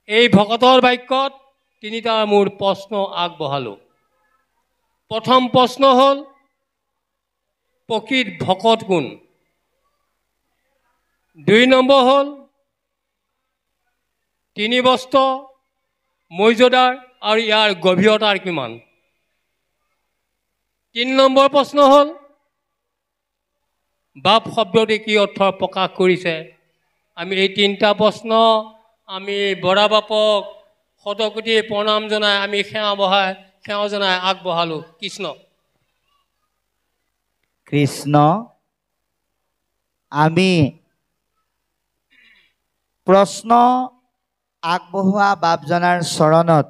এই ভকতৰ বাক্যত তিনিটা মোৰ প্ৰশ্ন আগবঢ়ালোঁ। প্ৰথম প্ৰশ্ন হ'ল প্ৰকৃত ভকত কোন? 2 নম্বৰ হ'ল তিনি বস্ত্ৰ মৰ্যাদাৰ আৰু ইয়াৰ গভীৰতাৰ কিমান? 3 নম্বৰ প্ৰশ্ন হ'ল বাপ শব্দটি কি অৰ্থ প্ৰকাশ কৰিছে? আমি এই 3টা প্ৰশ্ন আমি বৰা বাপক শতকোটি প্ৰণাম জনাই আমি সেৱা জনাই আগবঢ়ালোঁ। কৃষ্ণ কৃষ্ণ। আমি প্ৰশ্ন আগবঢ়োৱা বাপজনাৰ চৰণত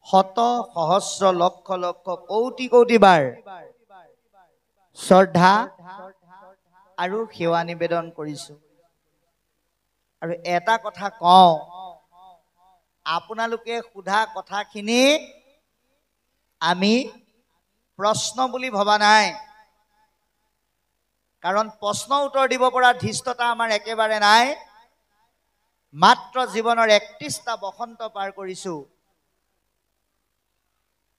শত সহস্ৰ লক্ষ লক্ষ কোটি কোটি বাৰ শ্ৰদ্ধা আৰু সেৱা নিবেদন কৰিছোঁ। আৰু এটা কথা কওঁ, আপোনালোকে সোধা কথাখিনি আমি প্ৰশ্ন বুলি ভবা নাই, কাৰণ প্ৰশ্ন উত্তৰ দিব পৰা ধৃষ্টতা আমাৰ একেবাৰে নাই। মাত্ৰ জীৱনৰ 31টা বসন্ত পাৰ কৰিছোঁ।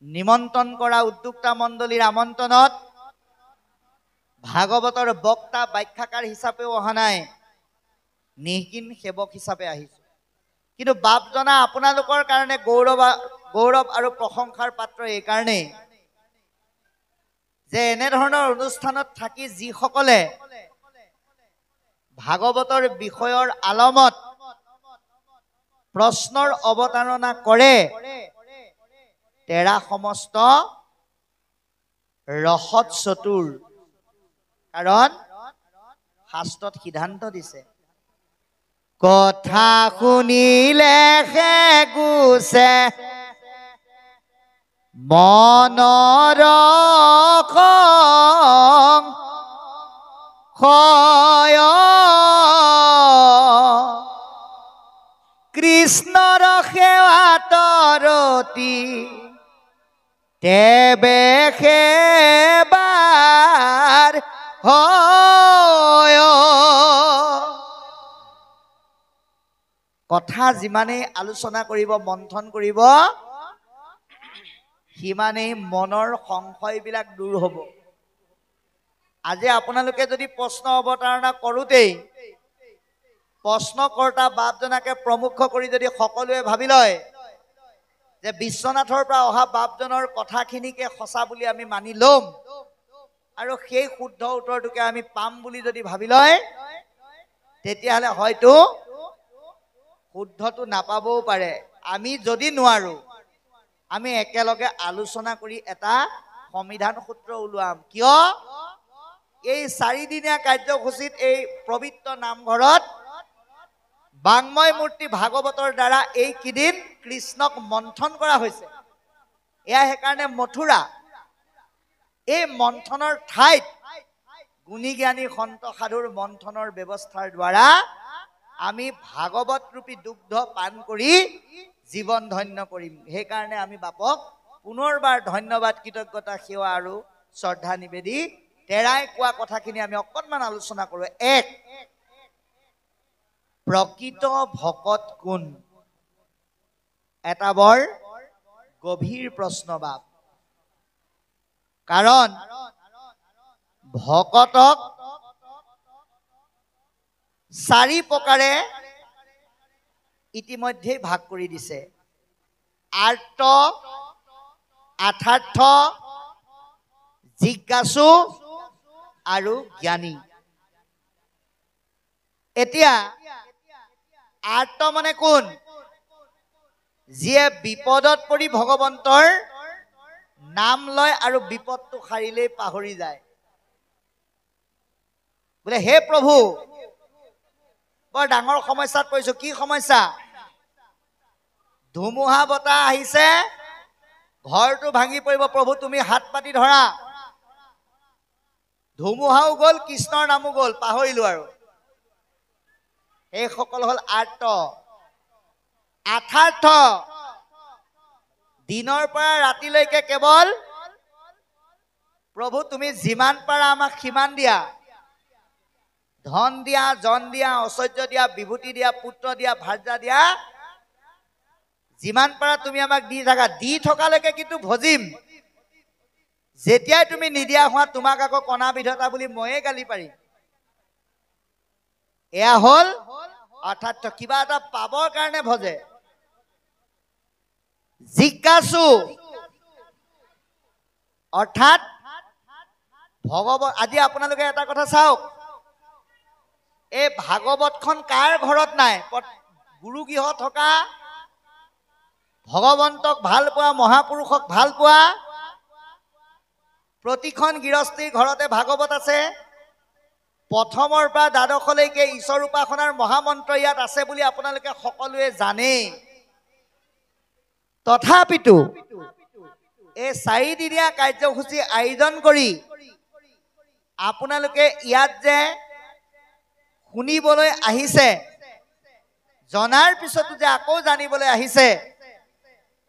নিমন্ত্ৰণ কৰা উদ্যোক্তা মণ্ডলীৰ আমন্ত্ৰণত ভাগৱতৰ বক্তা ব্যাখ্যাকাৰ হিচাপেও অহা নাই, নিহিকিন সেৱক হিচাপে আহিছোঁ। কিন্তু বাপজনা আপোনালোকৰ কাৰণে গৌৰৱ আৰু প্ৰশংসাৰ পাত্ৰ এইকাৰণেই যে এনেধৰণৰ অনুষ্ঠানত থাকি যিসকলে ভাগৱতৰ বিষয়ৰ আলমত প্ৰশ্নৰ অৱতাৰণা কৰে, তেৰা সমস্ত ৰসত চতুৰ। কাৰণ শাস্ত্ৰত সিদ্ধান্ত দিছে, কথা শুনিলে গুছে মনৰ সংশয়, কৃষ্ণৰ সেৱাত ৰতি তেবে সেবাৰ হয়। কথা যিমানেই আলোচনা কৰিব, মন্থন কৰিব, সিমানেই মনৰ সংশয়বিলাক দূৰ হ'ব। আজি আপোনালোকে যদি প্ৰশ্ন অৱতাৰণা কৰোঁতেই প্ৰশ্নকৰ্তা বাপজনাকে প্ৰমুখ্য কৰি যদি সকলোৱে ভাবি লয় যে বিশ্বনাথৰ পৰা অহা বাপজনৰ কথাখিনিকে সঁচা বুলি আমি মানি ল'ম আৰু সেই শুদ্ধ উত্তৰটোকে আমি পাম বুলি যদি ভাবি লয়, তেতিয়াহ'লে হয়তো শুদ্ধটো নাপাবও পাৰে। আমি যদি নোৱাৰোঁ, আমি একেলগে আলোচনা কৰি এটা সমিধান সূত্ৰ ওলোৱাম। কিয় এই 4 দিনীয়া কাৰ্যসূচীত এই পবিত্ৰ নামঘৰত বাংময় মূৰ্তি ভাগৱতৰ দ্বাৰা এইকেইদিন কৃষ্ণক মন্থন কৰা হৈছে। এয়া সেইকাৰণে মথুৰা। এই মন্থনৰ ঠাইত গুণী জ্ঞানী সন্ত সাধুৰ মন্থনৰ ব্যৱস্থাৰ দ্বাৰা আমি ভাগৱত ৰূপী দুগ্ধ পান কৰি জীৱন ধন্য কৰিম। সেইকাৰণে আমি বাপক পুনৰবাৰ ধন্যবাদ, কৃতজ্ঞতা, সেৱা আৰু শ্ৰদ্ধা নিবেদি তেৰাই কোৱা কথাখিনি আমি অকণমান আলোচনা কৰোঁ। 1, প্ৰকৃত ভকত কোন? এটা বৰ গভীৰ প্ৰশ্ন বাপ। কাৰণ ভকতক 4 প্ৰকাৰে ইতিমধ্যেই ভাগ কৰি দিছে: আৰ্ত, আথাৰ্থ, জিজ্ঞাসু আৰু জ্ঞানী। এতিয়া আৰ্ত মানে কোন? যিয়ে বিপদত পৰি ভগৱন্তৰ নাম লয় আৰু বিপদটো সাৰিলেই পাহৰি যায়। বোলে হে প্ৰভু, বৰ ডাঙৰ সমস্যাত পৰিছো। কি সমস্যা? ধুমুহা বতাহ আহিছে, ঘৰটো ভাঙি পৰিব, প্ৰভু তুমি হাত পাতি ধৰা। ধুমুহাও গ'ল, কৃষ্ণৰ নামো গ'ল, পাহৰিলো আৰু। এইসকল হ'ল আৰ্ত। আথাৰ্থ, দিনৰ পৰা ৰাতিলৈকে কেৱল প্ৰভু তুমি যিমান পাৰা আমাক সিমান দিয়া, ধন দিয়া, জন দিয়া, ঐশ্বৰ্য দিয়া, বিভূতি দিয়া, পুত্ৰ দিয়া, ভাৰ্যা দিয়া, যিমান পাৰা তুমি আমাক দি থাকা, দি থকালৈকে কিন্তু ভজিম। যেতিয়াই তুমি নিদিয়া হোৱা তোমাক আকৌ কণা বিধতা বুলি ময়ে গালি পাৰিম। এয়া হ'ল অৰ্থাৎ কিবা এটা পাবৰ কাৰণে ভজে। জিজ্ঞাসু অৰ্থাৎ ভগৱত। আজি আপোনালোকে এটা কথা চাওক, এই ভাগৱতখন কাৰ ঘৰত নাই? গুৰু গৃহ থকা, ভগৱন্তক ভাল পোৱা, মহাপুৰুষক ভাল পোৱা প্ৰতিখন গৃহস্থীৰ ঘৰতে ভাগৱত আছে। প্ৰথমৰ পৰা দ্বাদশলৈকে ঈশ্বৰ উপাসনাৰ মহামন্ত্ৰ ইয়াত আছে বুলি আপোনালোকে সকলোৱে জানেই। তথাপিতো এই 4 দিনীয়া কাৰ্যসূচী আয়োজন কৰি আপোনালোকে ইয়াত যে শুনিবলৈ আহিছে, জনাৰ পিছতো যে আকৌ জানিবলৈ আহিছে,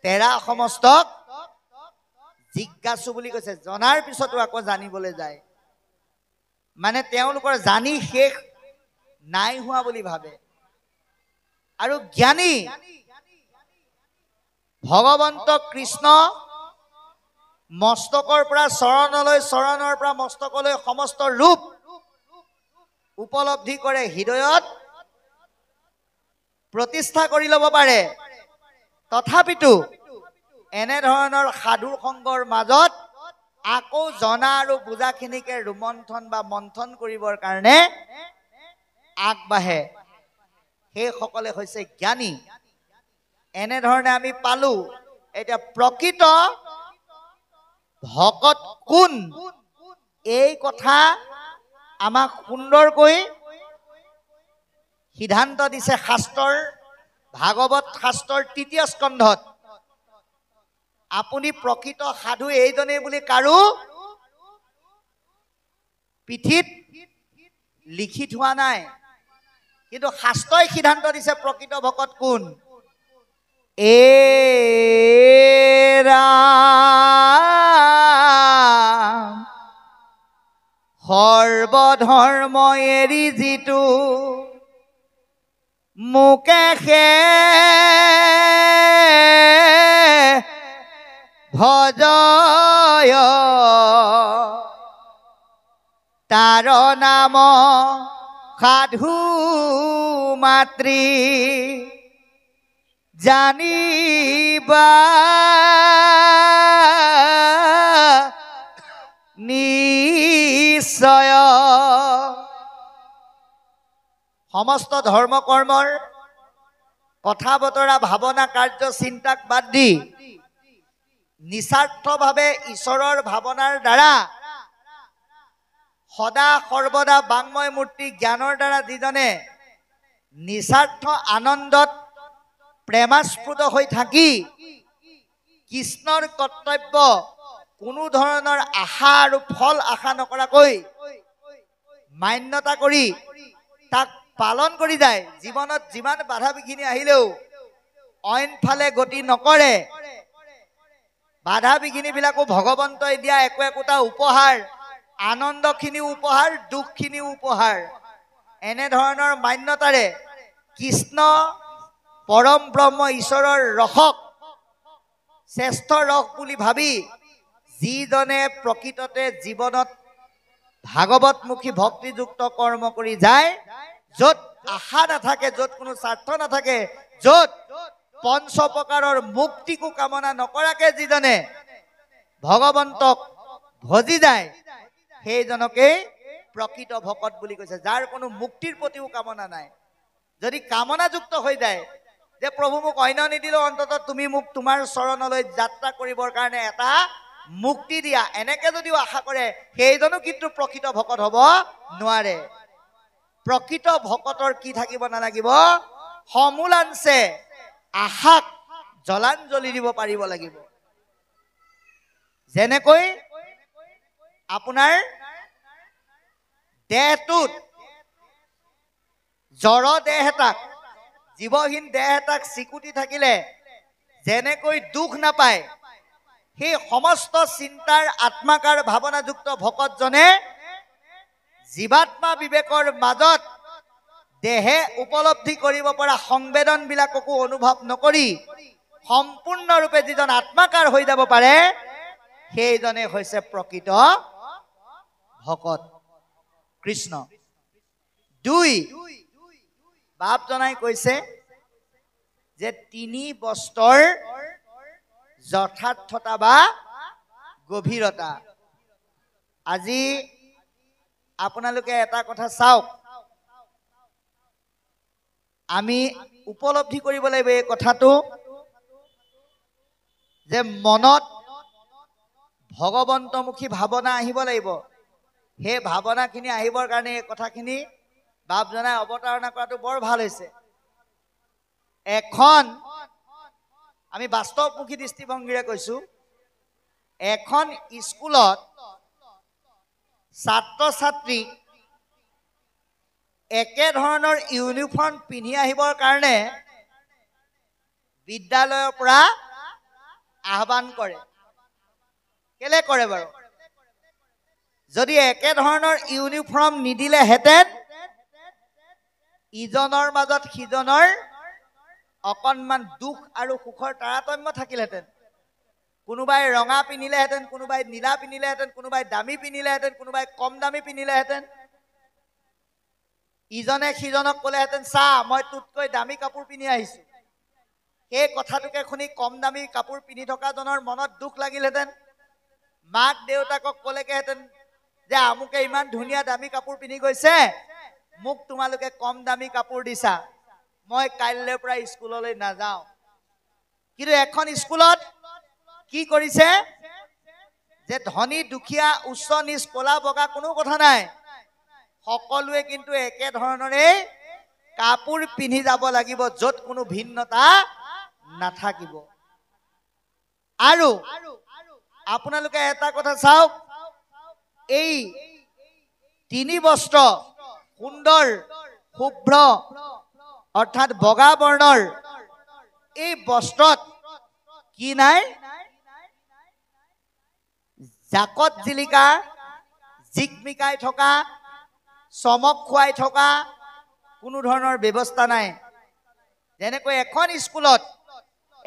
তেৰা সমস্তক জিজ্ঞাসু বুলি কৈছে। জনাৰ পিছতো আকৌ জানিবলৈ যায়, মানে তেওঁলোকৰ জানি শেষ নাই হোৱা বুলি ভাবে। আৰু জ্ঞানী ভগৱন্ত কৃষ্ণ মস্তকৰ পৰা চৰণলৈ, চৰণৰ পৰা মস্তকলৈ সমস্ত ৰূপ উপলব্ধি কৰে, হৃদয়ত প্ৰতিষ্ঠা কৰি ল'ব পাৰে। তথাপিতো এনেধৰণৰ সাধু সংগৰ মাজত আকৌ জনা আৰু বুজাখিনিকে ৰোমন্থন বা মন্থন কৰিবৰ কাৰণে আগবাঢ়ে, সেইসকলে হৈছে জ্ঞানী। এনেধৰণে আমি পালো। এতিয়া প্ৰকৃত ভকত কোন, এই কথা আমাক সুন্দৰকৈ সিদ্ধান্ত দিছে শাস্ত্ৰৰ, ভাগৱত শাস্ত্ৰৰ 3য় স্কন্ধত। আপুনি প্ৰকৃত সাধু এইজনেই বুলি কাৰো পিঠিত লিখি থোৱা নাই, কিন্তু শাস্ত্ৰই সিদ্ধান্ত দিছে প্ৰকৃত ভকত কোন। সৰ্বধৰ্ম এৰি যিটো মুকেশে ভজয়, তাৰ নাম সাধু মাতৃ জানিবা নিশ্চয়। সমস্ত ধৰ্ম কৰ্মৰ কথা বতৰা, ভাৱনা, কাৰ্য, চিন্তাক বাদ দি নিস্বাৰ্থভাৱে ঈশ্বৰৰ ভাৱনাৰ দ্বাৰা সদা সৰ্বদা বাংময় মূৰ্তি জ্ঞানৰ দ্বাৰা যিজনে নিস্বাৰ্থ আনন্দত প্ৰেমাস্পৃত হৈ থাকি কৃষ্ণৰ কৰ্তব্য কোনো ধৰণৰ আশা আৰু ফল আশা নকৰাকৈ মান্যতা কৰি তাক পালন কৰি যায়, জীৱনত যিমান বাধা বিঘিনি আহিলেও অইনফালে গতি নকৰে, বাধা বিঘিনিবিলাকো ভগৱন্তই দিয়া একো একোটা উপহাৰ, আনন্দখিনিও উপহাৰ, দুখখিনিও উপহাৰ, এনেধৰণৰ মান্যতাৰে কৃষ্ণ পৰম ব্ৰহ্ম ঈশ্বৰৰ ৰসক শ্ৰেষ্ঠ ৰস বুলি ভাবি যিজনে প্ৰকৃততে জীৱনত ভাগৱতমুখী ভক্তিযুক্ত কৰ্ম কৰি যায়, য'ত আশা নাথাকে, য'ত কোনো স্বাৰ্থ নাথাকে, য'ত পঞ্চ প্ৰকাৰৰ মুক্তিকো কামনা নকৰাকে যিজনে ভগৱন্তক ভজি যায়, সেইজনকেই প্ৰকৃত ভকত বুলি কৈছে, যাৰ কোনো মুক্তিৰ প্ৰতিও কামনা নাই। যদি কামনাযুক্ত হৈ যায় যে প্ৰভু মোক অন্য নিদিলেও অন্তত তুমি মোক তোমাৰ চৰণলৈ যাত্ৰা কৰিবৰ কাৰণে এটা মুক্তি দিয়া, এনেকে যদিও আশা কৰে, সেইজনো কিন্তু প্ৰকৃত ভকত হ'ব নোৱাৰে। প্ৰকৃত ভকতৰ কি থাকিব নালাগিব? সমূলাংশে আশাক জলাঞ্জলি দিব পাৰিব লাগিব। যেনেকৈ আপোনাৰ দেহটোত জড় দেহ এটাক, জীৱহীন দেহ এটাক চিকুটি থাকিলে যেনেকৈ দুখ নাপায়, সেই সমস্ত চিন্তাৰ আত্মাকাৰ ভাৱনাযুক্ত ভকতজনে জীৱাত্মা বিবেকৰ মাজত দেহে উপলব্ধি কৰিব পৰা সংবেদনবিলাককো অনুভৱ নকৰি সম্পূৰ্ণৰূপে যিজন আত্মাকাৰ হৈ যাব পাৰে সেইজনে হৈছে প্ৰকৃত ভকত কৃষ্ণ। 2 বাপজনাই কৈছে যে 3 বস্তৰ যথাৰ্থতা বা গভীৰতা। আজি আপোনালোকে এটা কথা চাওক, আমি উপলব্ধি কৰিব লাগিব এই কথাটো যে মনত ভগৱন্তমুখী ভাৱনা আহিব লাগিব। সেই ভাৱনাখিনি আহিবৰ কাৰণে এই কথাখিনি বাপজনাই অৱতাৰণা কৰাটো বৰ ভাল হৈছে। এখন আমি বাস্তৱমুখী দৃষ্টিভংগীৰে কৈছো, এখন স্কুলত ছাত্ৰ ছাত্ৰীক একেধৰণৰ ইউনিফৰ্ম পিন্ধি আহিবৰ কাৰণে বিদ্যালয়ৰ পৰা আহ্বান কৰে। কেলে কৰে বাৰু? যদি একেধৰণৰ ইউনিফৰ্ম নিদিলেহেঁতেন ইজনৰ মাজত সিজনৰ অকণমান দুখ আৰু সুখৰ তাৰতম্য থাকিলহেঁতেন। কোনোবাই ৰঙা পিন্ধিলেহেঁতেন, কোনোবাই নীলা পিন্ধিলেহেঁতেন, কোনোবাই দামী পিন্ধিলেহেঁতেন, কোনোবাই কম দামী পিন্ধিলেহেঁতেন। ইজনে সিজনক ক'লেহেঁতেন, চা মই তোতকৈ দামী কাপোৰ পিন্ধি আহিছো। সেই কথাটোকে শুনি কম দামী কাপোৰ পিন্ধি থকাজনৰ মনত দুখ লাগিলহেঁতেন। মাক দেউতাকক ক'লেগেহেঁতেন যে আমুকে ইমান ধুনীয়া দামী কাপোৰ পিন্ধি গৈছে, মোক তোমালোকে কম দামী কাপোৰ দিছা, মই কাইলৈৰ পৰা স্কুললৈ নাযাওঁ। কিন্তু এখন স্কুলত কি কৰিছে যে ধনী দুখীয়া উচ্চ নিচ ক'লা বগা কোনো কথা নাই, সকলোৱে কিন্তু একেধৰণৰে কাপোৰ পিন্ধি যাব লাগিব, য'ত কোনো ভিন্নতা নাথাকিব। আৰু আপোনালোকে এটা কথা চাওক, এই 3 বস্ত্ৰ সুন্দৰ শুভ্ৰ অৰ্থাৎ বগা বৰ্ণৰ এই বস্ত্ৰত কি নাই? জাকত জিলিকা জিকমিকাই থকা চমক খুৱাই থকা কোনো ধৰণৰ ব্যৱস্থা নাই। যেনেকৈ এখন স্কুলত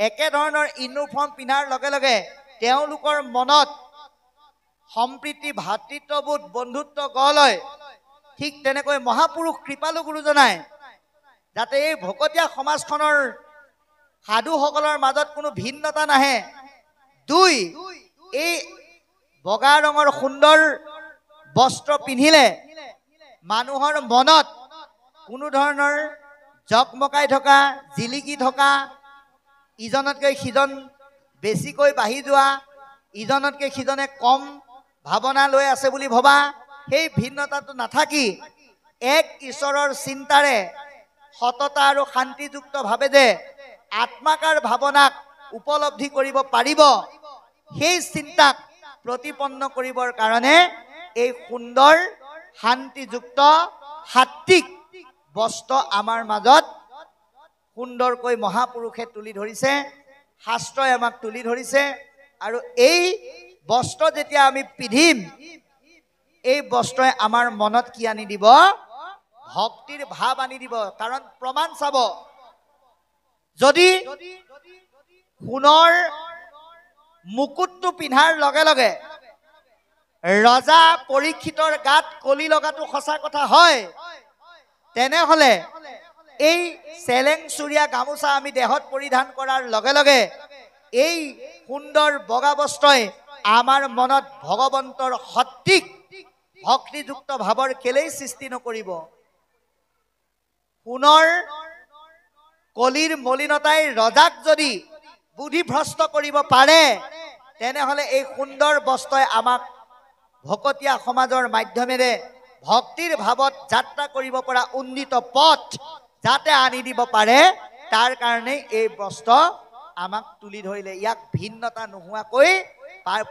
একেধৰণৰ ইউনিফৰ্ম পিন্ধাৰ লগে লগে তেওঁলোকৰ মনত সম্প্ৰীতি ভাতৃত্ববোধ বন্ধুত্ব গঢ় লয়, ঠিক তেনেকৈ মহাপুৰুষ কৃপালু গুৰুজনাই যাতে এই ভকতীয়া সমাজখনৰ সাধুসকলৰ মাজত কোনো ভিন্নতা নাহে। 2 এই বগা ৰঙৰ সুন্দৰ বস্ত্ৰ পিন্ধিলে মানুহৰ মনত কোনো ধৰণৰ জকমকাই থকা জিলিকি থকা ইজনতকৈ সিজন বেছিকৈ বাঢ়ি যোৱা, ইজনতকৈ সিজনে কম ভাৱনা লৈ আছে বুলি ভবা সেই ভিন্নতাটো নাথাকি এক ঈশ্বৰৰ চিন্তাৰে সততা আৰু শান্তিযুক্তভাৱে যে আত্মাকাৰ ভাৱনাক উপলব্ধি কৰিব পাৰিব, সেই চিন্তাক প্ৰতিপন্ন কৰিবৰ কাৰণে এই সুন্দৰ শান্তিযুক্ত সাত্বিক বস্ত্ৰ আমাৰ মাজত সুন্দৰকৈ মহাপুৰুষে তুলি ধৰিছে, শাস্ত্ৰই আমাক তুলি ধৰিছে। আৰু এই বস্ত্ৰ যেতিয়া আমি পিন্ধিম, এই বস্ত্ৰই আমাৰ মনত কি আনি দিব? ভক্তিৰ ভাৱ আনি দিব। কাৰণ প্ৰমাণ চাব, যদি সোণৰ মুকুটটো পিন্ধাৰ লগে লগে ৰজা পৰীক্ষিতৰ গাত কলি লগাটো সঁচা কথা হয়, তেনেহলে এই চেলেং চুৰীয়া গামোচা আমি দেহত পৰিধান কৰাৰ লগে লগে এই সুন্দৰ বগা বস্ত্ৰই আমাৰ মনত ভগৱন্তৰ সঠিক ভক্তিযুক্ত ভাৱৰ কেলেই সৃষ্টি নকৰিব? সোণৰ কলিৰ মলিনতাই ৰজাক যদি বুদ্ধিভ্ৰষ্ট কৰিব পাৰে, তেনেহলে এই সুন্দৰ বস্ত্ৰই আমাক ভকতীয়া সমাজৰ মাধ্যমেৰে ভক্তিৰ ভাৱত যাত্ৰা কৰিব পৰা উন্নীত পথ যাতে আনি দিব পাৰে, তাৰ কাৰণে এই বস্ত্ৰ আমাক তুলি ধৰিলে। ইয়াক ভিন্নতা নোহোৱাকৈ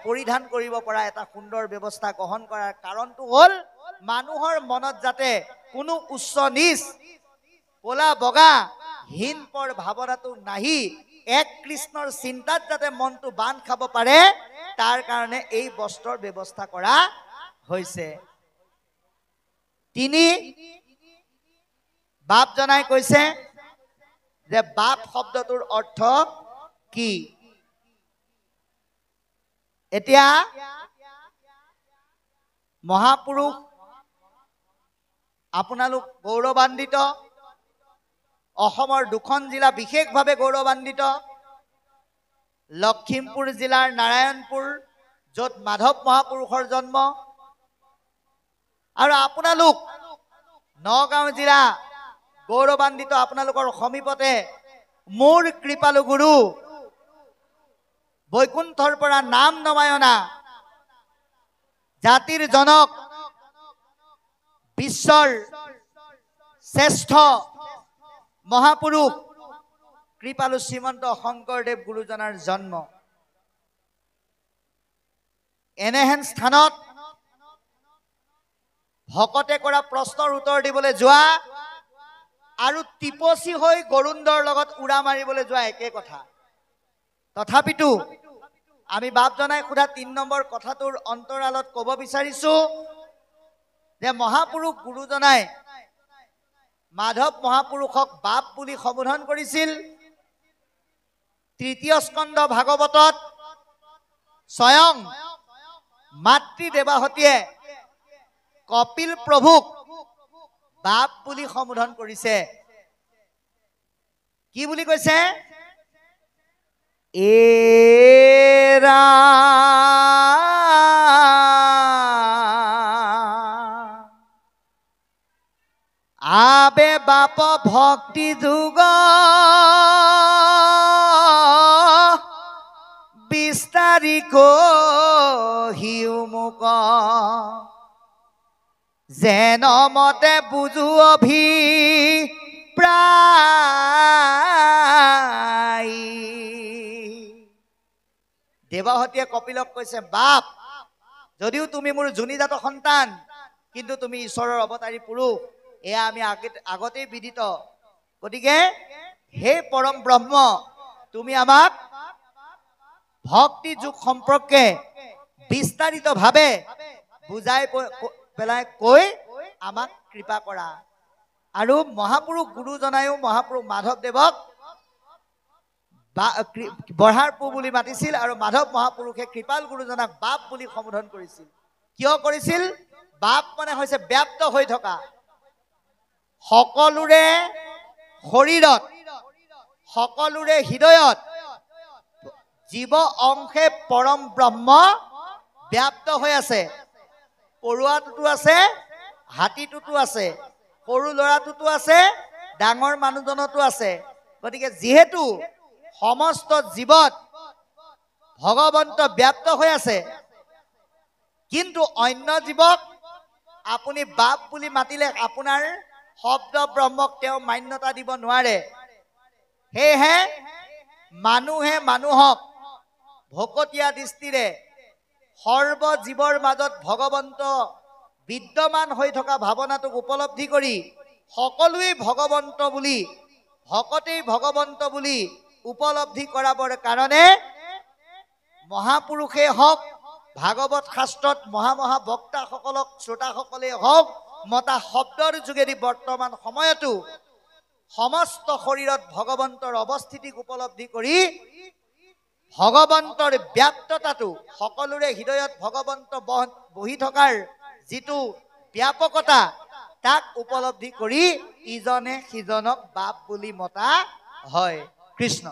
পৰিধান কৰিব পৰা এটা সুন্দৰ ব্যৱস্থা গ্ৰহণ কৰাৰ কাৰণটো হ'ল মানুহৰ মনত যাতে কোনো উচ্চ নিচ ক'লা বগা হীন পৰ ভাৱনাটো নাহি এক কৃষ্ণৰ চিন্তাত যাতে মনটো বান্ধ খাব পাৰে, তাৰ কাৰণে এই বস্ত্ৰৰ ব্যৱস্থা কৰা হৈছে। তিনি বাপ জনাই কৈছে যে বাপ শব্দটোৰ অৰ্থ কি। এতিয়া মহাপুৰুষ আপোনালোক গৌৰৱান্বিত, অসমৰ দুখন জিলা বিশেষভাৱে গৌৰৱান্বিত, লখিমপুৰ জিলাৰ নাৰায়ণপুৰ, য'ত মাধৱ মহাপুৰুষৰ জন্ম, আৰু আপোনালোক নগাঁও জিলা গৌৰৱান্বিত, আপোনালোকৰ সমীপতে মোৰ কৃপালু গুৰু বৈকুণ্ঠৰ পৰা নাম নমায়না জাতিৰ জনক বিশ্বৰ শ্ৰেষ্ঠ মহাপুৰুষ কৃপালু শ্ৰীমন্ত শংকৰদেৱ গুৰুজনাৰ জন্ম। এনেহেন স্থানত ভকতে কৰা প্ৰশ্নৰ উত্তৰ দিবলৈ যোৱা আৰু টিপচি হৈ গৰুণ্ডৰ লগত উৰা মাৰিবলৈ যোৱা একে কথা। তথাপিতো আমি বাপ জনাই সোধা ৩ নম্বৰ কথাটোৰ অন্তৰালত ক'ব বিচাৰিছো যে মহাপুৰুষ গুৰুজনাই মাধৱ মহাপুৰুষক বাপ বুলি সম্বোধন কৰিছিল। তৃতীয় স্কন্ধ ভাগৱতত স্বয়ং মাতৃ দেৱাহতীয়ে কপিল প্ৰভুক বাপ বুলি সম্বোধন কৰিছে। কি বুলি কৈছে? এৰা আবে বাপ ভক্তি যুগ বিস্তাৰি কহিও মোক যেন মতে বুজু অভিপ্ৰায়। দেৱাহতীয়ে কপিলক কৈছে, বাপ, যদিও তুমি মোৰ জুনিজাত সন্তান, কিন্তু তুমি ঈশ্বৰৰ অৱতাৰী পুৰুষ, এয়া আমি আগতেই বিদিত। গতিকে হে পৰম ব্ৰহ্ম, তুমি আমাক ভক্তি যুগ সম্পৰ্কে বিস্তাৰিতভাৱে বুজাই পেলাই কৈ আমাক কৃপা কৰা। আৰু মহাপুৰুষ গুৰুজনায়ো মহাপুৰুষ মাধৱদেৱক বঢ়াৰ পু বুলি মাতিছিল, আৰু মাধৱ মহাপুৰুষে কৃপাল গুৰুজনাক বাপ বুলি সম্বোধন কৰিছিল। কিয় কৰিছিল? বাপ মানে হৈছে ব্যাপ্ত হৈ থকা, সকলোৰে শৰীৰত, সকলোৰে হৃদয়ত জীৱ অংশে পৰম ব্ৰহ্ম ব্যাপ্ত হৈ আছে। পৰুৱাটোতো আছে, হাতীটোতো আছে, সৰু ল'ৰাটোতো আছে, ডাঙৰ মানুহজনতো আছে। গতিকে যিহেতু সমস্ত জীৱত ভগৱন্ত ব্যাপ্ত হৈ আছে, কিন্তু অন্য জীৱক আপুনি বাপ বুলি মাতিলে আপোনাৰ শব্দ ব্ৰহ্মক তেওঁ মান্যতা দিব নোৱাৰে। সেয়েহে মানুহে মানুহক ভকতীয়া দৃষ্টিৰে সৰ্বজীৱৰ মাজত ভগৱন্ত বিদ্যমান হৈ থকা ভাৱনাটোক উপলব্ধি কৰি সকলোৱে ভগৱন্ত বুলি, ভকতেই ভগৱন্ত বুলি উপলব্ধি কৰাবৰ কাৰণে মহাপুৰুষে হওক, ভাগৱত শাস্ত্ৰত মহা বক্তাসকলক, শ্ৰোতাসকলে হওক, মতা শব্দৰ যোগেদি বৰ্তমান সময়তো সমস্ত শৰীৰত ভগৱন্তৰ অৱস্থিতিক উপলব্ধি কৰি ভগৱন্তৰ ব্যাপ্ততাটো, সকলোৰে হৃদয়ত ভগৱন্ত বহি থকাৰ যিটো ব্যাপকতা, তাক উপলব্ধি কৰি ইজনে সিজনক বাপ বুলি মতা হয়। কৃষ্ণ।